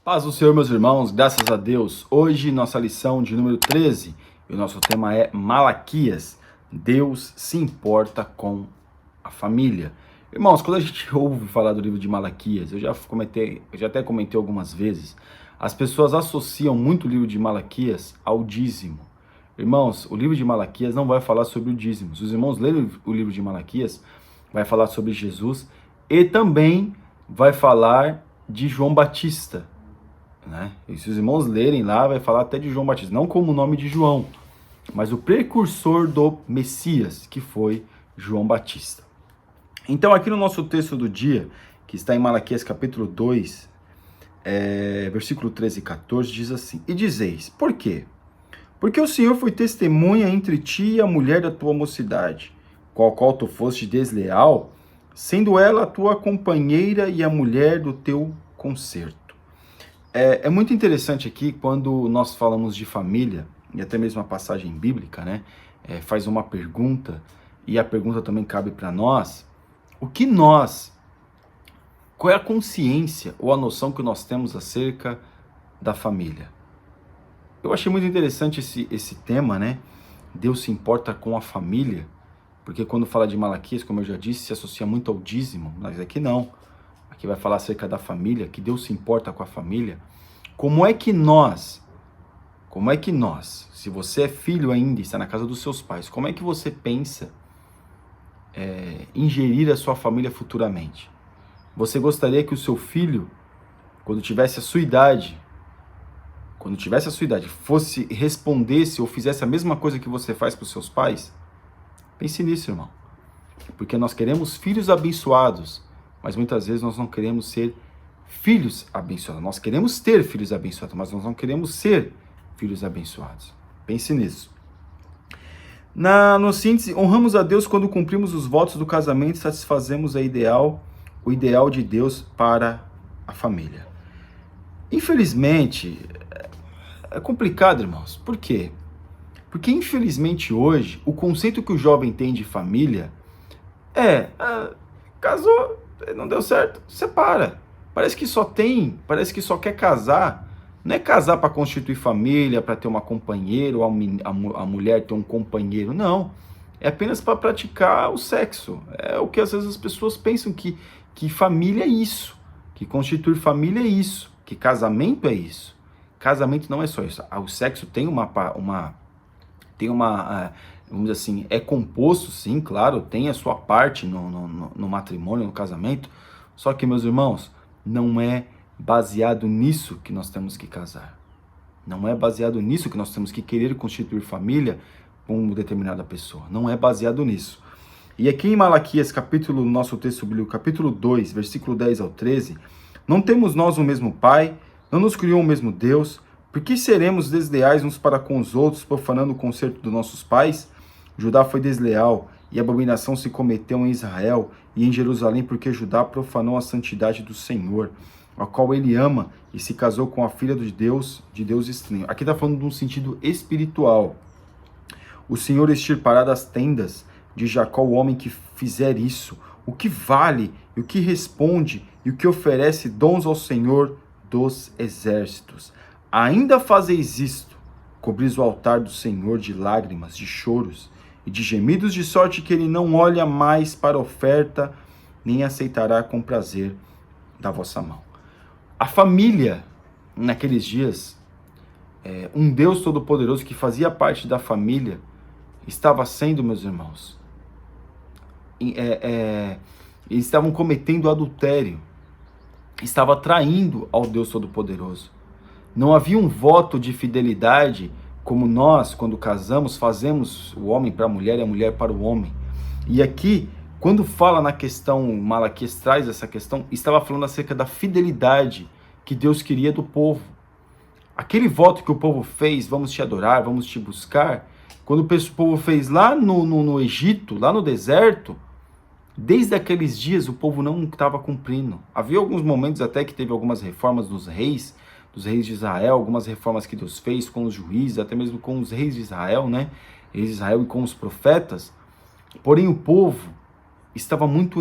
Paz do Senhor, meus irmãos, graças a Deus. Hoje, nossa lição de número 13, e o nosso tema é Malaquias. Deus se importa com a família. Irmãos, quando a gente ouve falar do livro de Malaquias, eu já até comentei algumas vezes, as pessoas associam muito o livro de Malaquias ao dízimo. Irmãos, o livro de Malaquias não vai falar sobre o dízimo. Se os irmãos lerem o livro de Malaquias, vai falar sobre Jesus e também vai falar de João Batista. Né? E se os irmãos lerem lá, vai falar até de João Batista, não como o nome de João, mas o precursor do Messias, que foi João Batista. Então aqui no nosso texto do dia, que está em Malaquias capítulo 2, versículo 13 e 14, diz assim: E dizeis, por quê? Porque o Senhor foi testemunha entre ti e a mulher da tua mocidade, com a qual tu foste desleal, sendo ela a tua companheira e a mulher do teu concerto. É muito interessante aqui quando nós falamos de família, e até mesmo a passagem bíblica, né? Faz uma pergunta, e a pergunta também cabe para nós. Qual é a consciência ou a noção que nós temos acerca da família? Eu achei muito interessante esse tema, né? Deus se importa com a família, porque quando fala de Malaquias, como eu já disse, se associa muito ao dízimo, mas aqui não. Aqui vai falar acerca da família, que Deus se importa com a família. Como é que nós, se você é filho ainda e está na casa dos seus pais, como é que você pensa em gerir a sua família futuramente? Você gostaria que o seu filho, quando tivesse a sua idade, respondesse ou fizesse a mesma coisa que você faz para os seus pais? Pense nisso, irmão. Porque nós queremos filhos abençoados, mas muitas vezes nós não queremos ser filhos abençoados. Nós queremos ter filhos abençoados, mas nós não queremos ser filhos abençoados. Pense nisso. No síntese, honramos a Deus quando cumprimos os votos do casamento e satisfazemos o ideal de Deus para a família. Infelizmente, é complicado, irmãos. Por quê? Porque infelizmente hoje, o conceito que o jovem tem de família casou, não deu certo, separa. Parece que só quer casar. Não é casar para constituir família, para ter uma companheira, ou a mulher ter um companheiro, não. É apenas para praticar o sexo. É o que às vezes as pessoas pensam que família é isso, que constituir família é isso, que casamento é isso. Casamento não é só isso. O sexo tem vamos dizer assim, é composto, sim, claro, tem a sua parte no matrimônio, no casamento, só que, meus irmãos, não é baseado nisso que nós temos que casar. Não é baseado nisso que nós temos que querer constituir família com uma determinada pessoa. Não é baseado nisso. E aqui em Malaquias, nosso texto bíblico, capítulo 2, versículo 10 ao 13, não temos nós o mesmo Pai, não nos criou o mesmo Deus, por que seremos desleais uns para com os outros, profanando o concerto dos nossos pais? Judá foi desleal, e a abominação se cometeu em Israel e em Jerusalém, porque Judá profanou a santidade do Senhor, a qual ele ama, e se casou com a filha de Deus estranho. Aqui está falando de um sentido espiritual. O Senhor extirpará das tendas de Jacó o homem que fizer isso, o que vale, e o que responde, e o que oferece dons ao Senhor dos exércitos. Ainda fazeis isto, cobris o altar do Senhor de lágrimas, de choros e de gemidos, de sorte que ele não olha mais para a oferta, nem aceitará com prazer da vossa mão. A família, naqueles dias, um Deus Todo-Poderoso que fazia parte da família, estava sendo, meus irmãos, eles estavam cometendo adultério, estava traindo ao Deus Todo-Poderoso. Não havia um voto de fidelidade como nós, quando casamos, fazemos o homem para a mulher e a mulher para o homem. E aqui, quando fala na questão, Malaquias traz essa questão, estava falando acerca da fidelidade que Deus queria do povo. Aquele voto que o povo fez, vamos te adorar, vamos te buscar, quando o povo fez lá no Egito, lá no deserto, desde aqueles dias o povo não estava cumprindo. Havia alguns momentos até que teve algumas reformas dos reis de Israel, algumas reformas que Deus fez com os juízes, até mesmo com os reis de Israel, né? Reis de Israel e com os profetas. Porém, o povo estava muito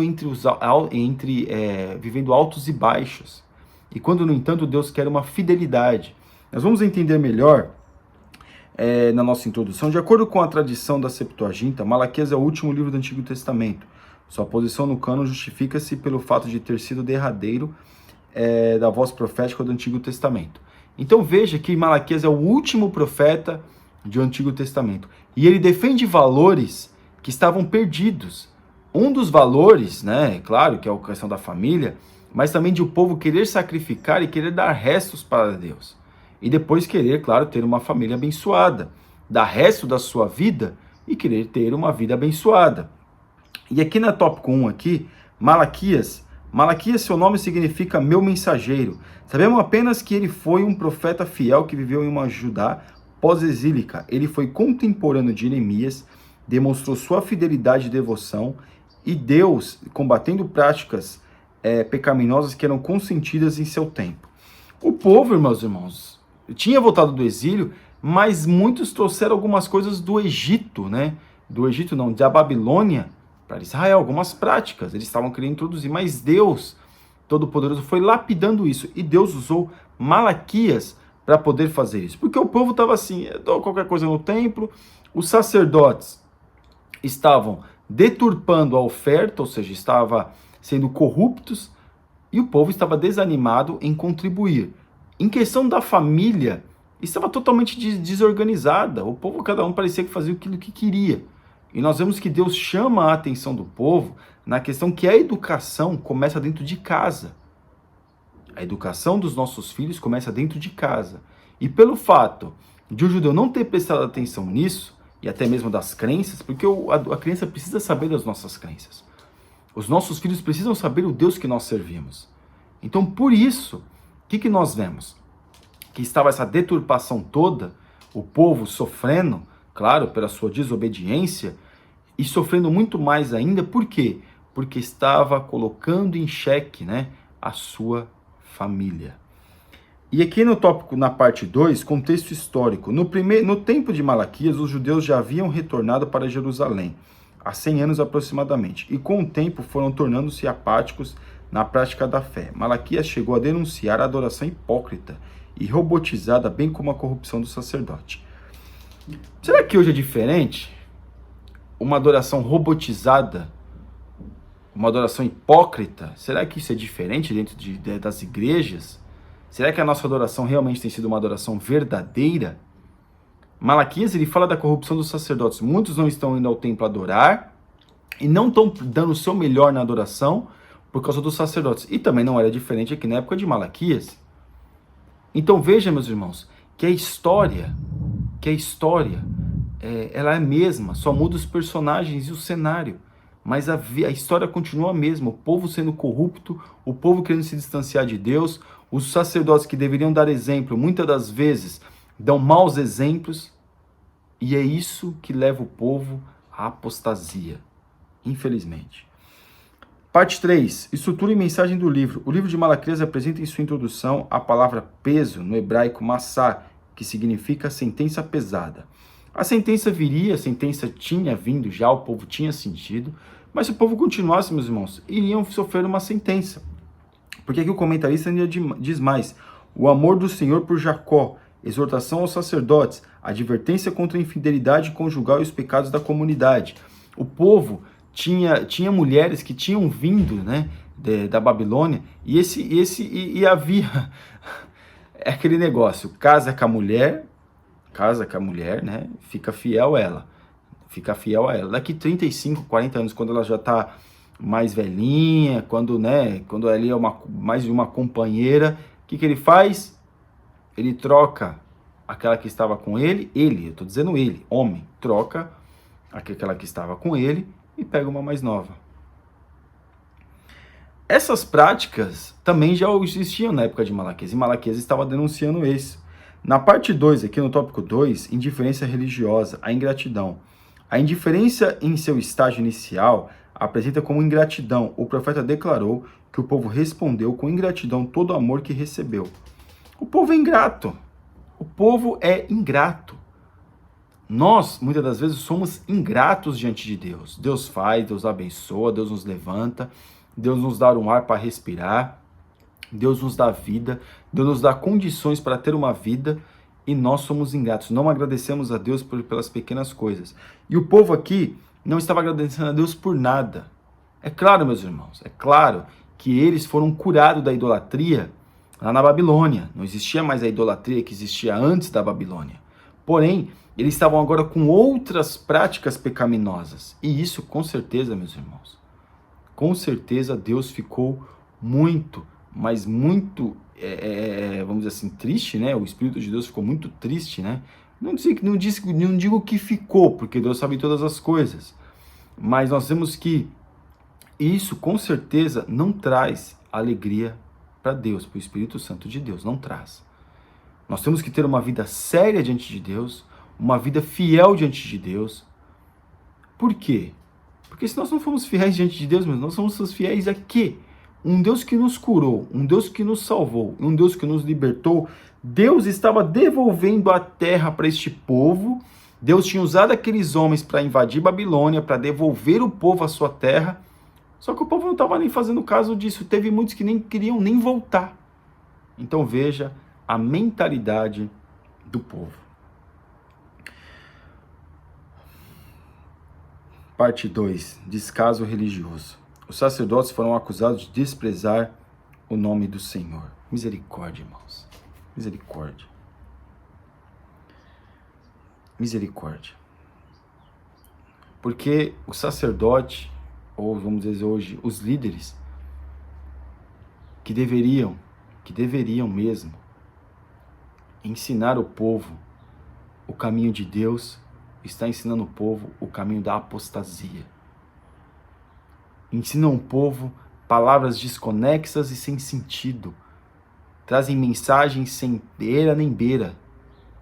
vivendo altos e baixos. e quando, no entanto, Deus quer uma fidelidade. Nós vamos entender melhor na nossa introdução. De acordo com a tradição da Septuaginta, Malaquias é o último livro do Antigo Testamento. Sua posição no cânon justifica-se pelo fato de ter sido derradeiro da voz profética do Antigo Testamento. Então veja que Malaquias é o último profeta do Antigo Testamento. E ele defende valores que estavam perdidos. Um dos valores, né, claro, que é a questão da família, mas também de o povo querer sacrificar e querer dar restos para Deus. E depois querer, claro, ter uma família abençoada. Dar resto da sua vida e querer ter uma vida abençoada. E aqui na tópico 1, aqui, Malaquias, seu nome significa meu mensageiro. Sabemos apenas que ele foi um profeta fiel que viveu em uma Judá pós-exílica. Ele foi contemporâneo de Jeremias, demonstrou sua fidelidade e devoção, e Deus, combatendo práticas pecaminosas que eram consentidas em seu tempo. O povo, meus irmãos, tinha voltado do exílio, mas muitos trouxeram algumas coisas do Egito, né? Do Egito não, da Babilônia, para Israel, algumas práticas, eles estavam querendo introduzir, mas Deus Todo-Poderoso foi lapidando isso, e Deus usou Malaquias para poder fazer isso, porque o povo estava assim, qualquer coisa no templo, os sacerdotes estavam deturpando a oferta, ou seja, estavam sendo corruptos, e o povo estava desanimado em contribuir. Em questão da família, estava totalmente desorganizada, o povo, cada um parecia que fazia aquilo que queria. E nós vemos que Deus chama a atenção do povo na questão que a educação começa dentro de casa. A educação dos nossos filhos começa dentro de casa. E pelo fato de o judeu não ter prestado atenção nisso, e até mesmo das crenças, porque a criança precisa saber das nossas crenças. Os nossos filhos precisam saber o Deus que nós servimos. Então, por isso, o que nós vemos? Que estava essa deturpação toda, o povo sofrendo, claro, pela sua desobediência, e sofrendo muito mais ainda, por quê? Porque estava colocando em xeque, né, a sua família. E aqui no tópico, na parte 2, contexto histórico. No tempo de Malaquias, os judeus já haviam retornado para Jerusalém, há 100 anos aproximadamente, e com o tempo foram tornando-se apáticos na prática da fé. Malaquias chegou a denunciar a adoração hipócrita e robotizada, bem como a corrupção do sacerdote. Será que hoje é diferente? Uma adoração robotizada? Uma adoração hipócrita? Será que isso é diferente dentro das igrejas? Será que a nossa adoração realmente tem sido uma adoração verdadeira? Malaquias, ele fala da corrupção dos sacerdotes. Muitos não estão indo ao templo adorar e não estão dando o seu melhor na adoração por causa dos sacerdotes. E também não era diferente aqui na época de Malaquias. Então veja, meus irmãos, que a história ela é a mesma, só muda os personagens e o cenário. Mas a história continua a mesma, o povo sendo corrupto, o povo querendo se distanciar de Deus, os sacerdotes que deveriam dar exemplo, muitas das vezes dão maus exemplos, e é isso que leva o povo à apostasia, infelizmente. Parte 3, estrutura e mensagem do livro. O livro de Malaquias apresenta em sua introdução a palavra peso, no hebraico massá, que significa sentença pesada. A sentença tinha vindo já, o povo tinha sentido, mas se o povo continuasse, meus irmãos, iriam sofrer uma sentença. Porque aqui o comentarista ainda diz mais: o amor do Senhor por Jacó, exortação aos sacerdotes, advertência contra a infidelidade conjugal e os pecados da comunidade. O povo tinha mulheres que tinham vindo, né, da Babilônia, e havia aquele negócio, casa com a mulher, né, fica fiel a ela. Daqui 35, 40 anos, quando ela já está mais velhinha, quando ali é mais de uma companheira, o que ele faz? Ele troca aquela que estava com ele, eu estou dizendo ele, homem, troca aquela que estava com ele e pega uma mais nova. Essas práticas também já existiam na época de Malaquias, e Malaquias estava denunciando isso. Na parte 2, aqui no tópico 2, indiferença religiosa, a ingratidão. A indiferença em seu estágio inicial apresenta como ingratidão. O profeta declarou que o povo respondeu com ingratidão todo o amor que recebeu. O povo é ingrato. O povo é ingrato. Nós, muitas das vezes, somos ingratos diante de Deus. Deus faz, Deus abençoa, Deus nos levanta, Deus nos dá um ar para respirar. Deus nos dá vida, Deus nos dá condições para ter uma vida e nós somos ingratos. Não agradecemos a Deus pelas pequenas coisas. E o povo aqui não estava agradecendo a Deus por nada. É claro, meus irmãos, é claro que eles foram curados da idolatria lá na Babilônia. Não existia mais a idolatria que existia antes da Babilônia. Porém, eles estavam agora com outras práticas pecaminosas. E isso, com certeza, meus irmãos, com certeza Deus ficou muito, mas muito, vamos dizer assim, triste, né? O Espírito de Deus ficou muito triste, né? Não digo que ficou, porque Deus sabe todas as coisas. Mas nós vemos que isso, com certeza, não traz alegria para Deus, para o Espírito Santo de Deus, não traz. Nós temos que ter uma vida séria diante de Deus, uma vida fiel diante de Deus. Por quê? Porque se nós não formos fiéis diante de Deus, mas nós somos fiéis a quê? Um Deus que nos curou, um Deus que nos salvou, um Deus que nos libertou. Deus estava devolvendo a terra para este povo. Deus tinha usado aqueles homens para invadir Babilônia, para devolver o povo à sua terra. Só que o povo não estava nem fazendo caso disso. Teve muitos que nem queriam nem voltar. Então veja a mentalidade do povo. Parte 2. Descaso religioso. Os sacerdotes foram acusados de desprezar o nome do Senhor. Misericórdia, irmãos. Misericórdia. Misericórdia. Porque o sacerdote, ou vamos dizer hoje, os líderes, que deveriam mesmo ensinar o povo o caminho de Deus, está ensinando o povo o caminho da apostasia. Ensinam o povo palavras desconexas e sem sentido. Trazem mensagens sem beira nem beira.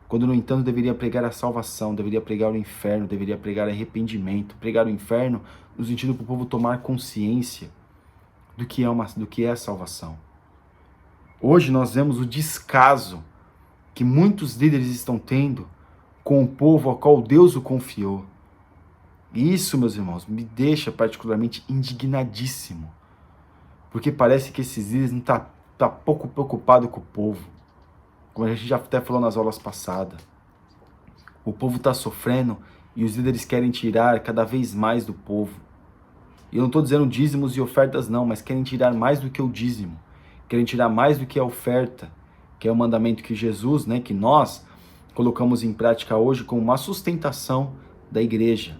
Quando, no entanto, deveria pregar a salvação, deveria pregar o inferno, deveria pregar arrependimento. Pregar o inferno no sentido para o povo tomar consciência do que é a salvação. Hoje nós vemos o descaso que muitos líderes estão tendo com o povo ao qual Deus o confiou. E isso, meus irmãos, me deixa particularmente indignadíssimo. Porque parece que esses líderes não estão pouco preocupados com o povo. Como a gente já até falou nas aulas passadas. O povo está sofrendo e os líderes querem tirar cada vez mais do povo. E eu não estou dizendo dízimos e ofertas não, mas querem tirar mais do que o dízimo. Querem tirar mais do que a oferta, que é o mandamento que Jesus, que nós colocamos em prática hoje como uma sustentação da igreja.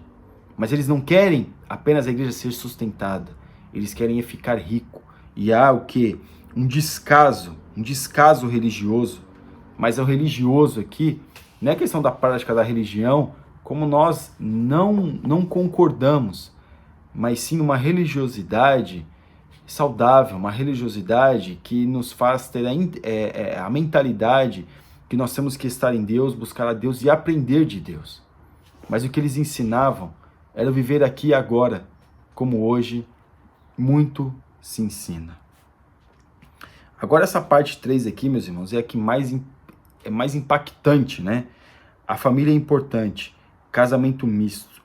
Mas eles não querem apenas a igreja ser sustentada. Eles querem ficar rico. E há o quê? Um descaso religioso. Mas o religioso aqui, não é questão da prática da religião, como nós não concordamos, mas sim uma religiosidade saudável, uma religiosidade que nos faz ter a mentalidade que nós temos que estar em Deus, buscar a Deus e aprender de Deus. Mas o que eles ensinavam era viver aqui e agora, como hoje muito se ensina. Agora essa parte 3 aqui, meus irmãos, é a que é mais impactante, né? A família é importante. Casamento misto.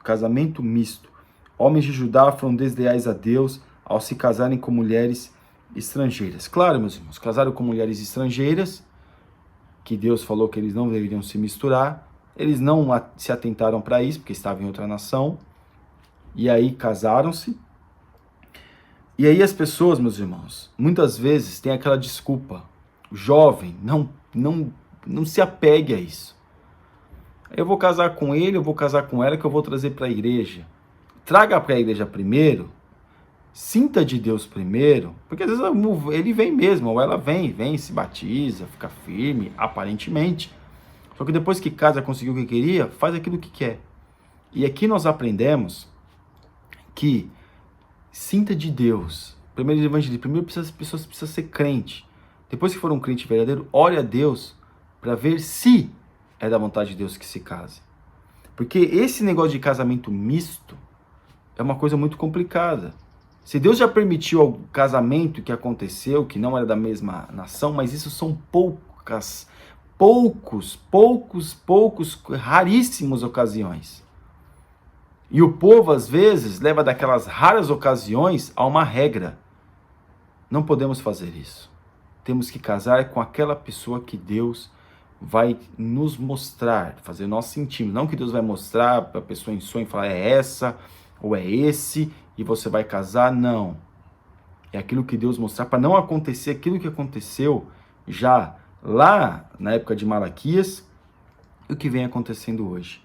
Homens de Judá foram desleais a Deus ao se casarem com mulheres estrangeiras. Claro, meus irmãos, casaram com mulheres estrangeiras, que Deus falou que eles não deveriam se misturar. Eles não se atentaram para isso, porque estavam em outra nação. E aí casaram-se. E aí as pessoas, meus irmãos, muitas vezes têm aquela desculpa. O jovem não se apegue a isso. Eu vou casar com ele, eu vou casar com ela, que eu vou trazer para a igreja. Traga para a igreja primeiro. Sinta de Deus primeiro. Porque às vezes ele vem mesmo, ou ela vem, se batiza, fica firme, aparentemente. Só que depois que casa, conseguiu o que queria, faz aquilo que quer. E aqui nós aprendemos que sinta de Deus. Primeiro evangelho, as pessoas precisam ser crente. Depois que for um crente verdadeiro, ore a Deus para ver se é da vontade de Deus que se case. Porque esse negócio de casamento misto é uma coisa muito complicada. Se Deus já permitiu o casamento que aconteceu, que não era da mesma nação, mas isso são raríssimas ocasiões. E o povo, às vezes, leva daquelas raras ocasiões a uma regra. Não podemos fazer isso. temos que casar com aquela pessoa que Deus vai nos mostrar, fazer nós sentirmos. Não que Deus vai mostrar para a pessoa em sonho e falar é essa ou é esse e você vai casar, não. É aquilo que Deus mostrar para não acontecer aquilo que aconteceu já lá na época de Malaquias e o que vem acontecendo hoje.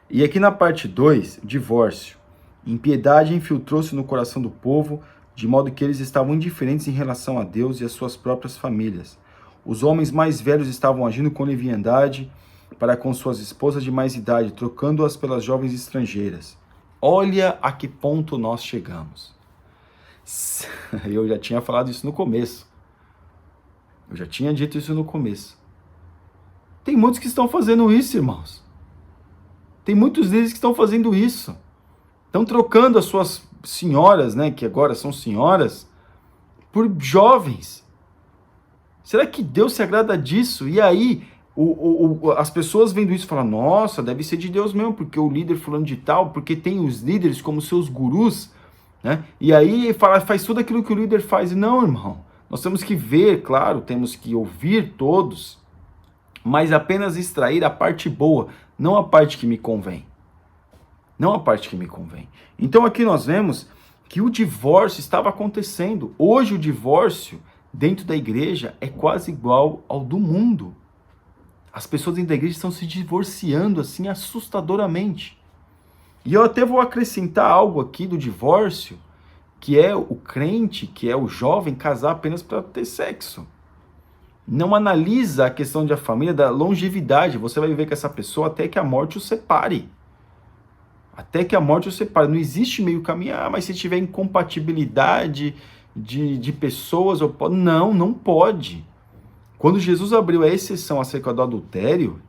E aqui na parte 2, divórcio. Impiedade infiltrou-se no coração do povo, de modo que eles estavam indiferentes em relação a Deus e às suas próprias famílias. Os homens mais velhos estavam agindo com leviandade para com suas esposas de mais idade, trocando-as pelas jovens estrangeiras. Olha a que ponto nós chegamos. Eu já tinha falado isso no começo. Eu já tinha dito isso no começo. Tem muitos que estão fazendo isso, irmãos. Tem muitos deles que estão fazendo isso. Estão trocando as suas senhoras, né, que agora são senhoras, por jovens. Será que Deus se agrada disso? E aí, as pessoas vendo isso falam, nossa, deve ser de Deus mesmo, porque o líder fulano de tal, porque tem os líderes como seus gurus, né? E aí faz tudo aquilo que o líder faz. E não, irmão, nós temos que ver, claro, temos que ouvir todos, mas apenas extrair a parte boa, não a parte que me convém. Não a parte que me convém. Então aqui nós vemos que o divórcio estava acontecendo. Hoje o divórcio dentro da igreja é quase igual ao do mundo. As pessoas dentro da igreja estão se divorciando assim assustadoramente. E eu até vou acrescentar algo aqui do divórcio, que é o crente, que é o jovem casar apenas para ter sexo. Não analisa a questão da família, da longevidade. Você vai viver com essa pessoa até que a morte o separe. Até que a morte o separe. Não existe meio caminho, mas se tiver incompatibilidade de pessoas, não pode. Quando Jesus abriu a exceção acerca do adultério,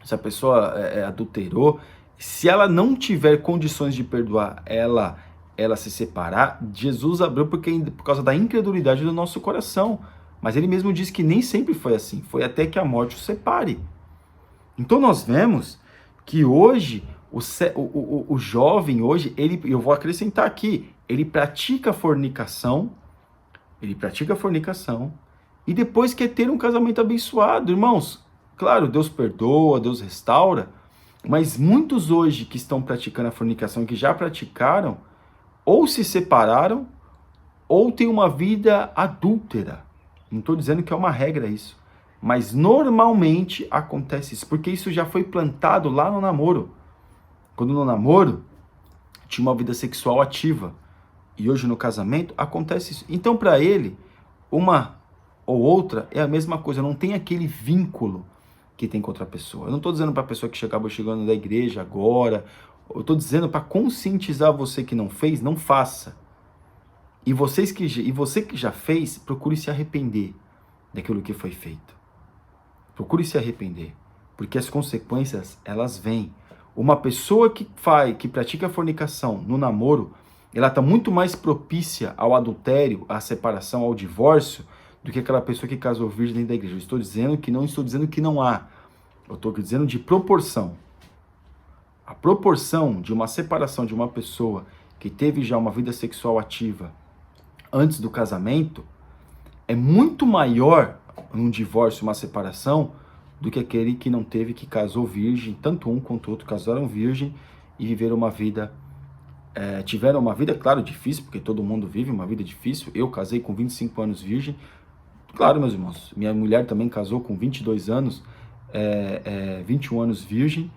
se a pessoa adulterou, se ela não tiver condições de perdoar ela se separar, Jesus abriu por causa da incredulidade do nosso coração. Mas ele mesmo diz que nem sempre foi assim, foi até que a morte o separe. Então nós vemos que hoje, o jovem hoje, eu vou acrescentar aqui, ele pratica fornicação, e depois quer ter um casamento abençoado. Irmãos, claro, Deus perdoa, Deus restaura, mas muitos hoje que estão praticando a fornicação, que já praticaram, ou se separaram, ou têm uma vida adúltera. Não estou dizendo que é uma regra isso, mas normalmente acontece isso, porque isso já foi plantado lá no namoro. Quando no namoro tinha uma vida sexual ativa, e hoje no casamento acontece isso. Então para ele, uma ou outra é a mesma coisa, não tem aquele vínculo que tem com outra pessoa. Eu não estou dizendo para a pessoa que acabou chegando da igreja agora, eu estou dizendo para conscientizar você que não fez, não faça. E você que já fez, procure se arrepender daquilo que foi feito. Procure se arrepender, porque as consequências, elas vêm. Uma pessoa que pratica fornicação no namoro, ela está muito mais propícia ao adultério, à separação, ao divórcio, do que aquela pessoa que casou virgem dentro da igreja. Não estou dizendo que não há. Eu estou dizendo de proporção. A proporção de uma separação de uma pessoa que teve já uma vida sexual ativa antes do casamento é muito maior num divórcio, uma separação, do que aquele que não teve, que casou virgem, tanto um quanto o outro casaram virgem e viveram uma vida, tiveram uma vida, claro, difícil, porque todo mundo vive uma vida difícil. Eu casei com 25 anos virgem, claro, meus irmãos, minha mulher também casou com 22 anos, 21 anos virgem,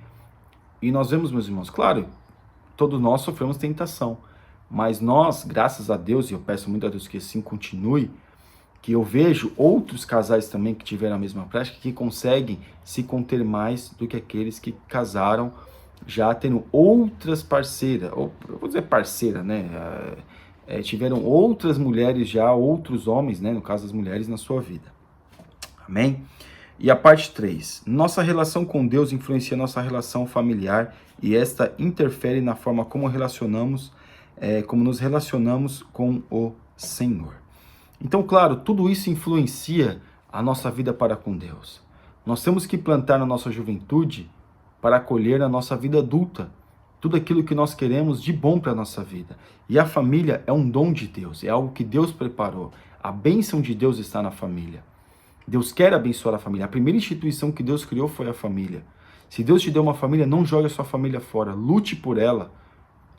e nós vemos, meus irmãos, claro, todos nós sofremos tentação, mas nós, graças a Deus, e eu peço muito a Deus que assim continue, que eu vejo outros casais também que tiveram a mesma prática, que conseguem se conter mais do que aqueles que casaram já tendo outras parceiras, ou eu vou dizer parceira, né? Tiveram outras mulheres já, outros homens, né? No caso das mulheres, na sua vida. Amém? E a parte 3. Nossa relação com Deus influencia nossa relação familiar e esta interfere na forma como como nos relacionamos com o Senhor. Então, claro, tudo isso influencia a nossa vida para com Deus. Nós temos que plantar na nossa juventude para colher na nossa vida adulta tudo aquilo que nós queremos de bom para a nossa vida. E a família é um dom de Deus, é algo que Deus preparou. A bênção de Deus está na família. Deus quer abençoar a família. A primeira instituição que Deus criou foi a família. Se Deus te deu uma família, não jogue a sua família fora. Lute por ela.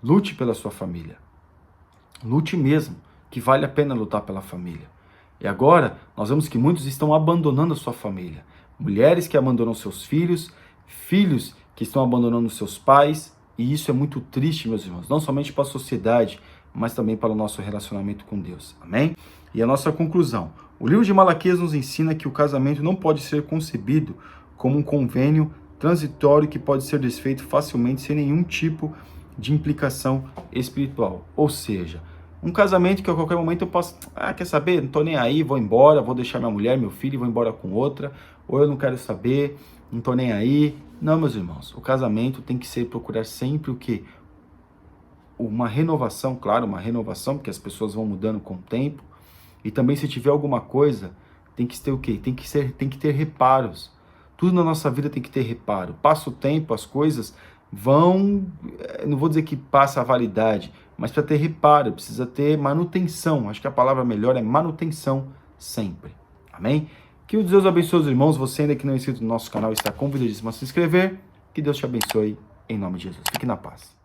Lute pela sua família. Lute mesmo, que vale a pena lutar pela família. E agora, nós vemos que muitos estão abandonando a sua família. Mulheres que abandonam seus filhos, filhos que estão abandonando seus pais. E isso é muito triste, meus irmãos. Não somente para a sociedade, mas também para o nosso relacionamento com Deus. Amém? E a nossa conclusão. O livro de Malaquias nos ensina que o casamento não pode ser concebido como um convênio transitório que pode ser desfeito facilmente sem nenhum tipo de implicação espiritual. Ou seja, um casamento que a qualquer momento eu posso, quer saber, não tô nem aí, vou embora, vou deixar minha mulher, meu filho, vou embora com outra, ou eu não quero saber, não tô nem aí. Não, meus irmãos, o casamento tem que ser procurar sempre o quê? Uma renovação, claro, uma renovação, porque as pessoas vão mudando com o tempo. E também se tiver alguma coisa, tem que ter o quê? Tem que ter reparos. Tudo na nossa vida tem que ter reparo. Passa o tempo, as coisas vão, não vou dizer que passa a validade, mas para ter reparo, precisa ter manutenção. Acho que a palavra melhor é manutenção sempre. Amém? Que o Deus abençoe os irmãos. Você ainda que não é inscrito no nosso canal está convidadíssimo a se inscrever. Que Deus te abençoe em nome de Jesus. Fique na paz.